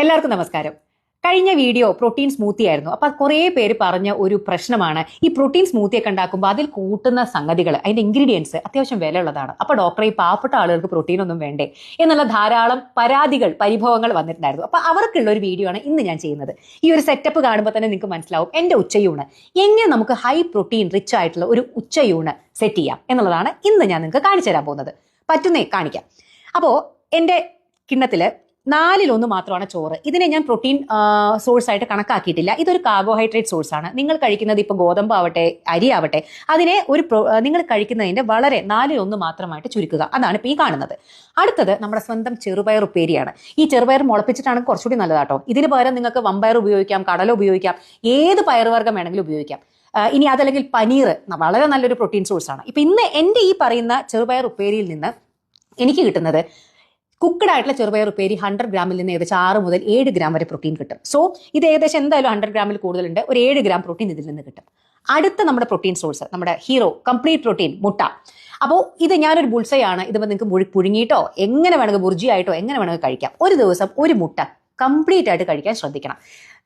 എല്ലാവർക്കും നമസ്കാരം. കഴിഞ്ഞ വീഡിയോ പ്രോട്ടീൻ സ്മൂത്തി ആയിരുന്നു. അപ്പൊ കുറേ പേര് പറഞ്ഞ ഒരു പ്രശ്നമാണ് ഈ പ്രോട്ടീൻ സ്മൂത്തി ഒക്കെ ഉണ്ടാക്കുമ്പോൾ അതിൽ കൂട്ടുന്ന സംഗതികൾ, അതിന്റെ ഇൻഗ്രീഡിയൻസ് അത്യാവശ്യം വിലയുള്ളതാണ്. അപ്പൊ ഡോക്ടറെ, ഈ പാവപ്പെട്ട ആളുകൾക്ക് പ്രോട്ടീൻ ഒന്നും വേണ്ടേ എന്നുള്ള ധാരാളം പരിഭവങ്ങൾ വന്നിട്ടുണ്ടായിരുന്നു. അപ്പൊ അവർക്കുള്ള ഒരു വീഡിയോ ആണ് ഇന്ന് ഞാൻ ചെയ്യുന്നത്. ഈ ഒരു സെറ്റപ്പ് കാണുമ്പോൾ തന്നെ നിങ്ങൾക്ക് മനസ്സിലാവും എന്റെ ഉച്ചയൂണ് എങ്ങനെ നമുക്ക് ഹൈ പ്രോട്ടീൻ റിച്ച് ആയിട്ടുള്ള ഒരു ഉച്ചയൂണ് സെറ്റ് ചെയ്യാം എന്നുള്ളതാണ് ഇന്ന് ഞാൻ നിങ്ങൾക്ക് കാണിച്ചു തരാൻ പോകുന്നത്. പറ്റുന്നേ കാണിക്കാം. അപ്പോൾ എന്റെ കിണ്ണത്തില് 4/1 മാത്രമാണ് ചോറ്. ഇതിനെ ഞാൻ പ്രോട്ടീൻ സോഴ്സ് ആയിട്ട് കണക്കാക്കിയിട്ടില്ല. ഇതൊരു കാർബോഹൈഡ്രേറ്റ് സോഴ്സ് ആണ്. നിങ്ങൾ കഴിക്കുന്നത് ഇപ്പൊ ഗോതമ്പാവട്ടെ അരി ആവട്ടെ, അതിനെ നിങ്ങൾ കഴിക്കുന്നതിന്റെ വളരെ 4/1 മാത്രമായിട്ട് ചുരുക്കുക. അതാണ് ഇപ്പൊ ഈ കാണുന്നത്. അടുത്തത് നമ്മുടെ സ്വന്തം ചെറുപയർ ഉപ്പേരിയാണ്. ഈ ചെറുപയർ മുളപ്പിച്ചിട്ടാണ് കുറച്ചുകൂടി നല്ലതാട്ടോ. ഇതിന് പകരം നിങ്ങൾക്ക് വമ്പയർ ഉപയോഗിക്കാം, കടല ഉപയോഗിക്കാം, ഏത് പയറുവർഗ്ഗം വേണമെങ്കിലും ഉപയോഗിക്കാം. ഇനി അതല്ലെങ്കിൽ പനീർ വളരെ നല്ലൊരു പ്രോട്ടീൻ സോഴ്സ് ആണ്. ഇപ്പൊ ഇന്ന് എന്റെ ഈ പറയുന്ന ചെറുപയർ ഉപ്പേരിയിൽ നിന്ന് എനിക്ക് കിട്ടുന്നത് കുക്ക്ഡ് ആയിട്ടുള്ള ചെറുപയർ ഉപ്പേരി 100 ഗ്രാമിൽ നിന്ന് ഏകദേശം 6 മുതൽ 7 ഗ്രാം വരെ പ്രോട്ടീൻ കിട്ടും. സോ ഇത് ഏകദേശം എന്തായാലും 100 ഗ്രാമിൽ കൂടുതലുണ്ട്. ഒരു 7 ഗ്രാം പ്രോട്ടീൻ ഇതിൽ നിന്ന് കിട്ടും. അടുത്ത നമ്മുടെ പ്രോട്ടീൻ സോഴ്സ്, നമ്മുടെ ഹീറോ കംപ്ലീറ്റ് പ്രോട്ടീൻ, മുട്ട. അപ്പോൾ ഇത് ഞാനൊരു ബുൾസയാണ്. ഇത് നിങ്ങൾക്ക് പുഴുങ്ങിയിട്ടോ എങ്ങനെ വേണമെങ്കിൽ ബുർജി ആയിട്ടോ എങ്ങനെ വേണമെങ്കിൽ കഴിക്കാം. ഒരു ദിവസം ഒരു മുട്ട കംപ്ലീറ്റ് ആയിട്ട് കഴിക്കാൻ ശ്രദ്ധിക്കണം.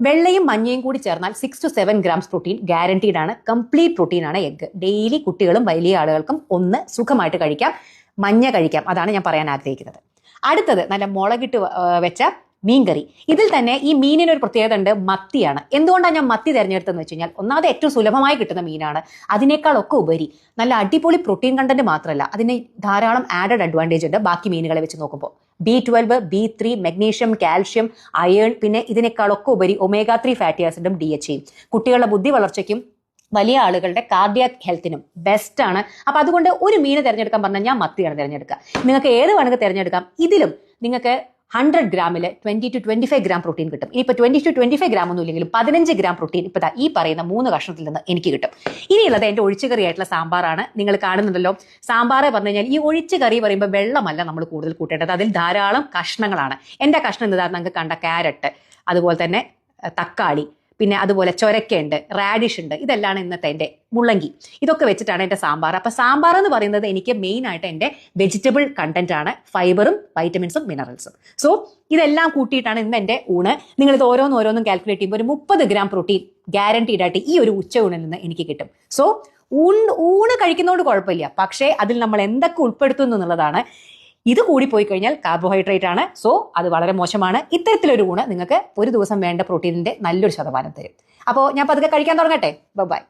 വെള്ളയും മഞ്ഞയും കൂടി ചേർന്നാൽ 6 to 7 ഗ്രാംസ് പ്രോട്ടീൻ ഗ്യാരണ്ടീഡ് ആണ്. കംപ്ലീറ്റ് പ്രോട്ടീൻ ആണ് എഗ്ഗ്. ഡെയിലി കുട്ടികളും വലിയ ആളുകൾക്കും ഒന്ന് സുഖമായിട്ട് കഴിക്കാം. മഞ്ഞ കഴിക്കാം. അതാണ് ഞാൻ പറയാൻ ആഗ്രഹിക്കുന്നത്. അടുത്തത് നല്ല മുളകിട്ട് വെച്ച മീൻകറി. ഇതിൽ തന്നെ ഈ മീനിനൊരു പ്രത്യേകത ഉണ്ട്, മത്തിയാണ്. എന്തുകൊണ്ടാണ് ഞാൻ മത്തി തിരഞ്ഞെടുത്തതെന്ന് വെച്ച് കഴിഞ്ഞാൽ, ഒന്നാമത് ഏറ്റവും സുലഭമായി കിട്ടുന്ന മീനാണ്. അതിനേക്കാളൊക്കെ ഉപരി നല്ല അടിപൊളി പ്രോട്ടീൻ കണ്ടന്റ് മാത്രമല്ല, അതിന് ധാരാളം ആഡഡ് അഡ്വാൻറ്റേജ് ഉണ്ട് ബാക്കി മീനുകളെ വെച്ച് നോക്കുമ്പോൾ. B12, B3, magnesium, calcium, iron, പിന്നെ ഇതിനേക്കാളൊക്കെ ഉപരി omega-3 ഫാറ്റി ആസിഡും DHAയും കുട്ടികളുടെ ബുദ്ധി വളർച്ചയ്ക്കും വലിയ ആളുകളുടെ കാർഡിയാക് ഹെൽത്തിനും ബെസ്റ്റ് ആണ്. അപ്പൊ അതുകൊണ്ട് ഒരു മീൻ തിരഞ്ഞെടുക്കാൻ പറഞ്ഞാൽ ഞാൻ മത്തിയാണ് തിരഞ്ഞെടുക്കുക. നിങ്ങൾക്ക് ഏത് വേണമെങ്കിൽ തിരഞ്ഞെടുക്കാം. ഇതിലും നിങ്ങൾക്ക് 100 ഗ്രാമിൽ 20 to 25 ഗ്രാം പ്രോട്ടീൻ കിട്ടും. ഇപ്പൊ 20 to 25 ഗ്രാം ഒന്നും ഇല്ലെങ്കിലും 15 ഗ്രാം പ്രോട്ടീൻ ഇപ്പൊ ഈ പറയുന്ന 3 കഷ്ണത്തിൽ നിന്ന് എനിക്ക് കിട്ടും. ഇനിയുള്ളത് എന്റെ ഒഴിച്ചുകറി ആയിട്ടുള്ള സാമ്പാറാണ്. നിങ്ങൾ കാണുന്നുണ്ടല്ലോ, സാമ്പാർ പറഞ്ഞു കഴിഞ്ഞാൽ ഈ ഒഴിച്ചുകറി പറയുമ്പോൾ വെള്ളമല്ല നമ്മൾ കൂടുതൽ കൂട്ടേണ്ടത്, അതിൽ ധാരാളം കഷ്ണങ്ങളാണ്. എന്റെ കഷ്ണം എന്താ നിങ്ങൾക്ക് കണ്ട ക്യാരറ്റ്, അതുപോലെ തന്നെ തക്കാളി, പിന്നെ അതുപോലെ ചൊരക്കയുണ്ട്, റാഡിഷ് ഉണ്ട്. ഇതെല്ലാം ഇന്നത്തെ എൻ്റെ മുള്ളങ്കി. ഇതൊക്കെ വെച്ചിട്ടാണ് എൻ്റെ സാമ്പാർ. അപ്പൊ സാമ്പാർ എന്ന് പറയുന്നത് എനിക്ക് മെയിൻ ആയിട്ട് എൻ്റെ വെജിറ്റബിൾ കണ്ടന്റ് ആണ്, ഫൈബറും വൈറ്റമിൻസും മിനറൽസും. സോ ഇതെല്ലാം കൂട്ടിയിട്ടാണ് ഇന്ന് എൻ്റെ ഊണ്. നിങ്ങൾ ഇത് ഓരോന്നും കാൽക്കുലേറ്റ് ചെയ്യുമ്പോൾ ഒരു 30 ഗ്രാം പ്രോട്ടീൻ ഗ്യാരണ്ടീഡ് ആയിട്ട് ഈ ഒരു ഉച്ച ഊണിൽ നിന്ന് എനിക്ക് കിട്ടും. സോ ഊണ് കഴിക്കുന്നതുകൊണ്ട് കുഴപ്പമില്ല, പക്ഷേ അതിൽ നമ്മൾ എന്തൊക്കെ ഉൾപ്പെടുത്തുന്നു എന്നുള്ളതാണ്. ഇത് കൂടി പോയി കഴിഞ്ഞാൽ കാർബോഹൈഡ്രേറ്റ് ആണ്. സോ അത് വളരെ മോശമാണ്. ഇത്തരത്തിലൊരു ഊണ് നിങ്ങൾക്ക് ഒരു ദിവസം വേണ്ട പ്രോട്ടീനിന്റെ നല്ലൊരു ശതമാനം തരും. അപ്പോൾ ഞാൻ പതുക്കെ കഴിക്കാൻ തുടങ്ങട്ടെ. ബൈ.